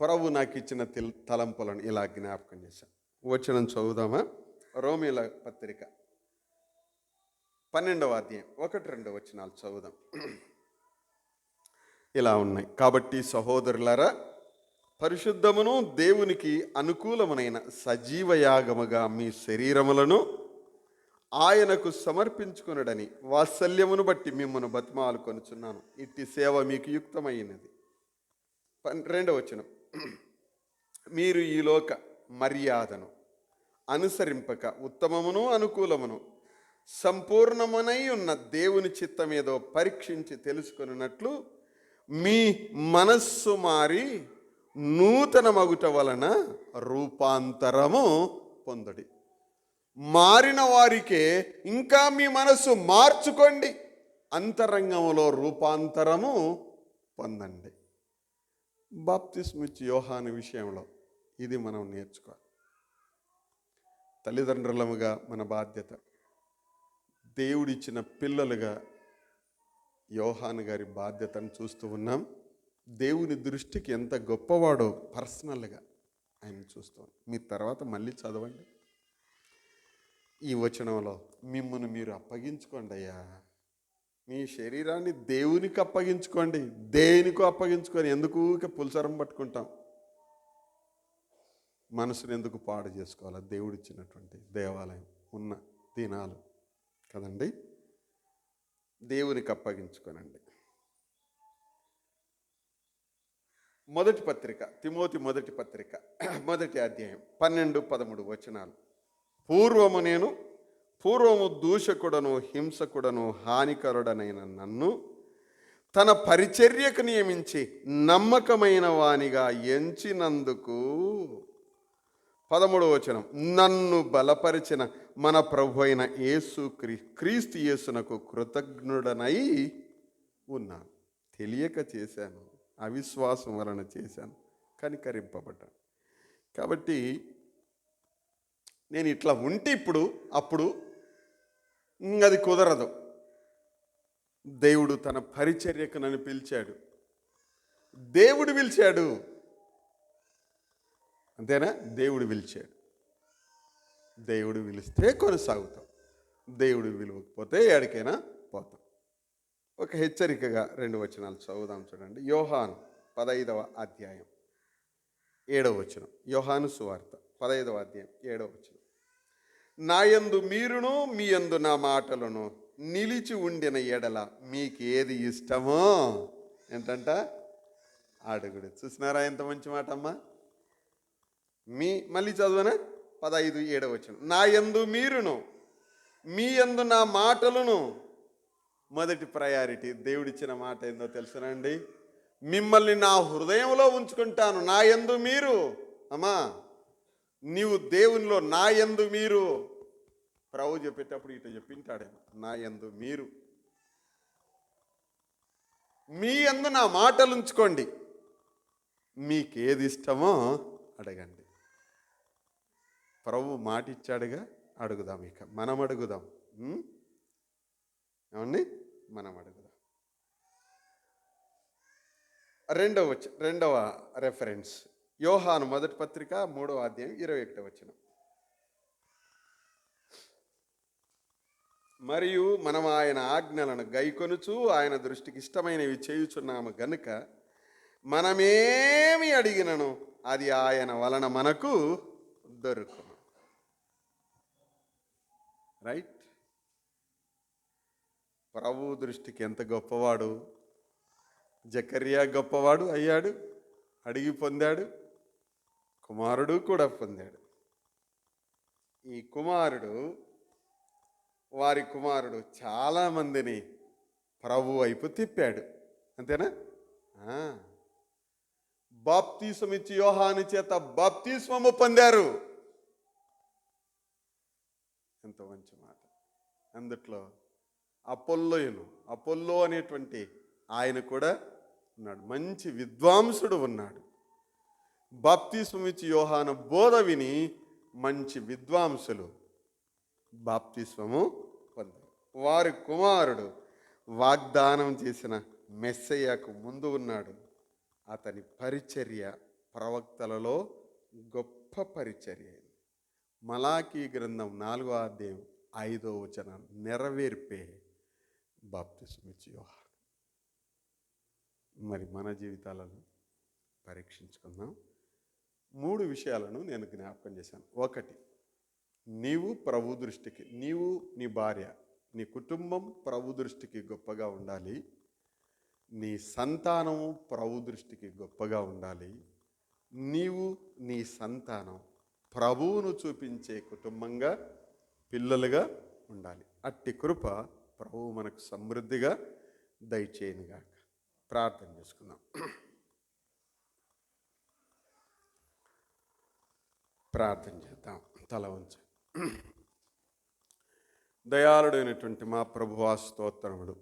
ప్రభు నాకు ఇచ్చిన తలంపులను ఇలా జ్ఞాపకం చేశాను. వచనం చదువుదామా? రోమీయుల పత్రిక 12వ అధ్యాయం 1-2 వచనాలు చదువుదాం. ఇలా ఉన్నాయి. కాబట్టి సహోదరులారా, పరిశుద్ధమును దేవునికి అనుకూలమైన సజీవయాగముగా మీ శరీరములను ఆయనకు సమర్పించుకొనుడని వాత్సల్యమును బట్టి మిమ్మల్ని బతిమాలు కొనుచున్నాను. ఇట్టి సేవ మీకు యుక్తమైనది. 2వ వచనం, మీరు ఈ లోక మర్యాదను అనుసరింపక ఉత్తమమును అనుకూలమును సంపూర్ణమునై ఉన్న దేవుని చిత్తమేదో పరీక్షించి తెలుసుకొనున్నట్లు మీ మనస్సు మారి నూతన మగుట వలన రూపాంతరము పొందుడి. మారిన వారికే ఇంకా మీ మనస్సు మార్చుకోండి, అంతరంగంలో రూపాంతరము పొందండి. బాప్తిస్మిచ్చి యోహాను విషయంలో ఇది మనం నేర్చుకోవాలి. తల్లిదండ్రులముగా మన బాధ్యత, దేవుడిచ్చిన పిల్లలుగా యోహాను గారి బాధ్యతను చూస్తూ ఉన్నాం. దేవుని దృష్టికి ఎంత గొప్పవాడో పర్సనల్గా ఆయన చూస్తాం. మీరు తర్వాత మళ్ళీ చదవండి. ఈ వచనంలో మిమ్మును మీరు అప్పగించుకోండి అయ్యా, మీ శరీరాన్ని దేవునికి అప్పగించుకోండి. దేనికో అప్పగించుకొని ఎందుకు ఊరికే పులసరం పట్టుకుంటాం? మనసును ఎందుకు పాడు చేసుకోవాలి? దేవుడిచ్చినటువంటి దేవాలయం ఉన్న దినాలు కదండి. దేవునికి అప్పగించుకోనండి. మొదటి పత్రిక, తిమోతి మొదటి పత్రిక, మొదటి అధ్యాయం 12-13 వచనాలు. పూర్వము దూషకుడను హింసకుడను హానికరుడనైన నన్ను తన పరిచర్యకు నియమించి నమ్మకమైన వానిగా ఎంచినందుకు 13వ వచనం, నన్ను బలపరిచిన మన ప్రభు అయిన క్రీస్తు యేసునకు కృతజ్ఞుడనై ఉన్నాను. తెలియక చేశాను, అవిశ్వాసం వలన చేశాను, కనికరింపబడ్డాను. కాబట్టి నేను ఇట్లా ఉంటే అప్పుడు అది కుదరదు. దేవుడు తన పరిచర్యకు నన్ను పిలిచాడు. దేవుడు పిలిచాడు, అంతేనా? దేవుడు పిలిచాడు. దేవుడు పిలిస్తే కొనసాగుతాం, దేవుడు పిలవకపోతే ఎక్కడికైనా పోతాం. ఒక హెచ్చరికగా 2 వచనాలు చదువుదాం, చూడండి. యోహాను 15వ అధ్యాయం 7వ వచనం. యోహాను సువార్త 15వ అధ్యాయం 7వ వచనం. నాయందు మీరును మీ యందు నా మాటలను నిలిచి ఉండిన ఎడల మీకు ఏది ఇష్టమో ఏంటంట అడుగుడు. చూసినారా ఎంత మంచి మాట అమ్మా. మళ్ళీ చదువునా, 15:7 వచనం. నా యందు మీరును మీ యందు నా మాటలను. మొదటి ప్రయారిటీ దేవుడిచ్చిన మాట ఏందో తెలుసునండి? మిమ్మల్ని నా హృదయంలో ఉంచుకుంటాను. నా యందు మీరు. అమ్మా, నీవు దేవునిలో నా యందు మీరు. ప్రభు చెప్పేటప్పుడు ఇటు చెప్పింటాడేమో, నా యందు మీరు, మీ యందు నా మాటలు ఉంచుకోండి, మీకేది ఇష్టమో అడగండి. ప్రభు మాట ఇచ్చాడుగా, అడుగుదాం. ఇక మనం అడుగుదాం. ఏమండి, మనం అడుగుదాం. రెండవ రెఫరెన్స్ యోహాను మొదటి పత్రిక 3వ అధ్యాయం 21వ వచనం. మరియు మనం ఆయన ఆజ్ఞలను గైకొనుచు ఆయన దృష్టికి ఇష్టమైనవి చేయుచున్నాము గనుక మనమేమి అడిగినను అది ఆయన వలన మనకు దొరుకును. రైట్? ప్రభు దృష్టికి ఎంత గొప్పవాడు. జకర్యా గొప్పవాడు అయ్యాడు, అడిగి పొందాడు, కుమారుడు కూడా పొందాడు. ఈ వారి కుమారుడు చాలామందిని ప్రభు వైపు తిప్పాడు, అంతేనా? బాప్తిస్మం ఇచ్చి యోహాను చేత బాప్తిస్మము పొందారు. ఎంత మంచి మాట. అందుట్లో అపోల్లో అనేటువంటి ఆయన కూడా ఉన్నాడు, మంచి విద్వాంసుడు ఉన్నాడు. బాప్తిస్మం ఇచ్చి యోహాను బోధ విని మంచి విద్వాంసులు బాప్తిస్మము పొందారు. వారి కుమారుడు వాగ్దానం చేసిన మెస్సయ్యకు ముందు ఉన్నాడు. అతని పరిచర్య ప్రవక్తలలో గొప్ప పరిచర్య అయింది. మలాకీ గ్రంథం 4వ అధ్యాయం 5వ వచనం నెరవేర్పే బాప్తిస్మం ఇచ్చి యోహాను. మరి మన జీవితాలను పరీక్షించుకుందాం. 3 విషయాలను నేను జ్ఞాపకం చేశాను. 1, నీవు ప్రభు దృష్టికి, నీవు నీ భార్య, నీ కుటుంబం ప్రభు దృష్టికి గొప్పగా ఉండాలి. నీ సంతానము ప్రభు దృష్టికి గొప్పగా ఉండాలి. నీవు నీ సంతానం ప్రభువును చూపించే కుటుంబంగా, పిల్లలుగా ఉండాలి. అట్టి కృప ప్రభువు మనకు సమృద్ధిగా దయచేయనుగాక. ప్రార్థన చేసుకుందాం. ప్రార్థన చేద్దాం. తల వంచండి. దయాళుడైనటువంటి మా ప్రభువా, స్తోత్రములు.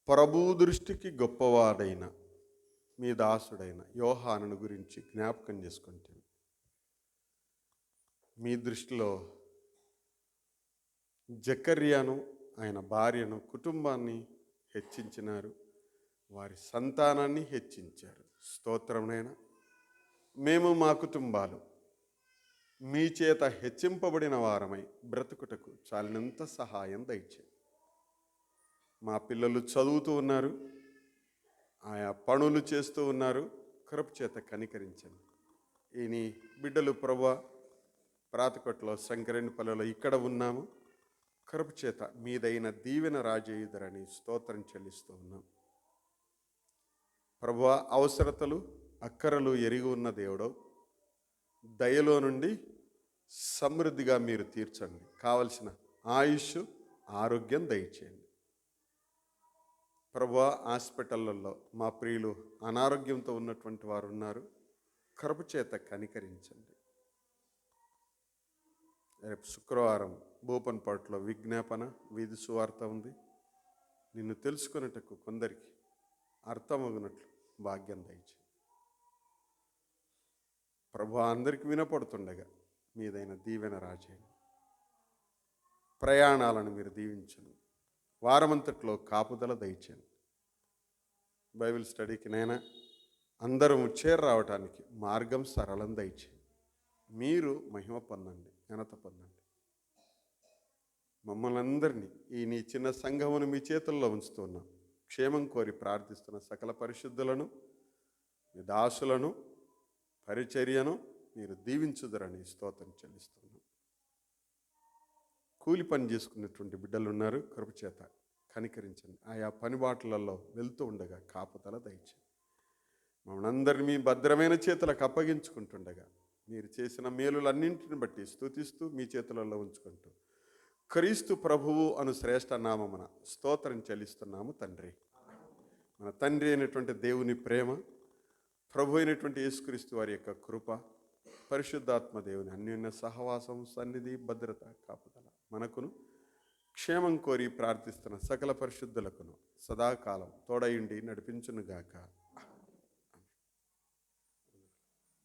ప్రభు దృష్టికి గొప్పవాడైన మీ దాసుడైన యోహానును గురించి జ్ఞాపకం చేసుకుంటే, మీ దృష్టిలో జకర్యాను, ఆయన భార్యను, కుటుంబాన్ని హెచ్చించినారు, వారి సంతానాన్ని హెచ్చించారు. స్తోత్రమునైనా మేము మా కుటుంబాలు మీ చేత హెచ్చింపబడిన వారమై బ్రతుకుటకు చాలినంత సహాయం దయచేయండి. మా పిల్లలు చదువుతూ ఉన్నారు, ఆయా పనులు చేస్తూ ఉన్నారు, కృప చేత కనికరించండి. ఈయన బిడ్డలు ప్రభువా ప్రాతకొట్లో శంకరేణిపల్లిలో ఇక్కడ ఉన్నాము, కృప చేత మీదైన దీవెన రాజేయుదరని స్తోత్రం చెల్లిస్తూ ఉన్నాం. ప్రభువా అవసరతలు అక్కరలు ఎరిగి ఉన్న దేవుడు, దయలో నుండి సమృద్ధిగా మీరు తీర్చండి. కావలసిన ఆయుష్ ఆరోగ్యం దయచేయండి. ప్రభువా హాస్పిటళ్ళల్లో మా ప్రియులు అనారోగ్యంతో ఉన్నటువంటి వారు ఉన్నారు, కృప చేత కనికరించండి. రేపు శుక్రవారం భూపన్పాటులో విజ్ఞాపన వీధి సువార్త ఉంది. నిన్ను తెలుసుకున్నట్టుకు కొందరికి అర్థమగునట్లు భాగ్యం దయచేయండి. ప్రభు అందరికి వినపడుతుండగా మీదైన దీవెన రాజేయండి. ప్రయాణాలను మీరు దీవించండి. వారమంతట్లో కాపుదల దయచేయండి. బైబిల్ స్టడీకి నైనా అందరం రావటానికి మార్గం సరళం దయచేయండి. మీరు మహిమ పొందండి, ఘనత పొందండి. మమ్మల్ని అందరినీ ఈ నీ చిన్న సంఘమును మీ చేతుల్లో ఉంచుతున్నాం. క్షేమం కోరి ప్రార్థిస్తున్న సకల పరిశుద్ధులను, మీ దాసులను, పరిచర్యను మీరు దీవించుదరని స్తోత్రం చెల్లిస్తున్నాం. కూలి పని చేసుకున్నటువంటి బిడ్డలు ఉన్నారు, కృపచేత కనికరించండి. ఆయా పనిబాట్లలో వెళ్తూ ఉండగా కాపుదల దయచేయండి. మమ్మల్ని అందరినీ మీ భద్రమైన చేతులకు అప్పగించుకుంటుండగా మీరు చేసిన మేలులన్నింటిని బట్టి స్తుతిస్తూ మీ చేతులలో ఉంచుకుంటూ క్రీస్తు ప్రభువు అను శ్రేష్ఠ నామమున స్తోత్రం చెల్లిస్తున్నాము తండ్రి. మన తండ్రి అయినటువంటి దేవుని ప్రేమ, ప్రభు అయినటువంటి యేసుక్రీస్తు వారి యొక్క కృప, పరిశుద్ధాత్మ దేవుని అన్యోన్య సహవాసం, సన్నిధి, భద్రత, కాపుదల మనకును క్షేమం కోరి ప్రార్థిస్తున్న సకల పరిశుద్ధులకును సదాకాలం తోడయుండి నడిపించునుగాక.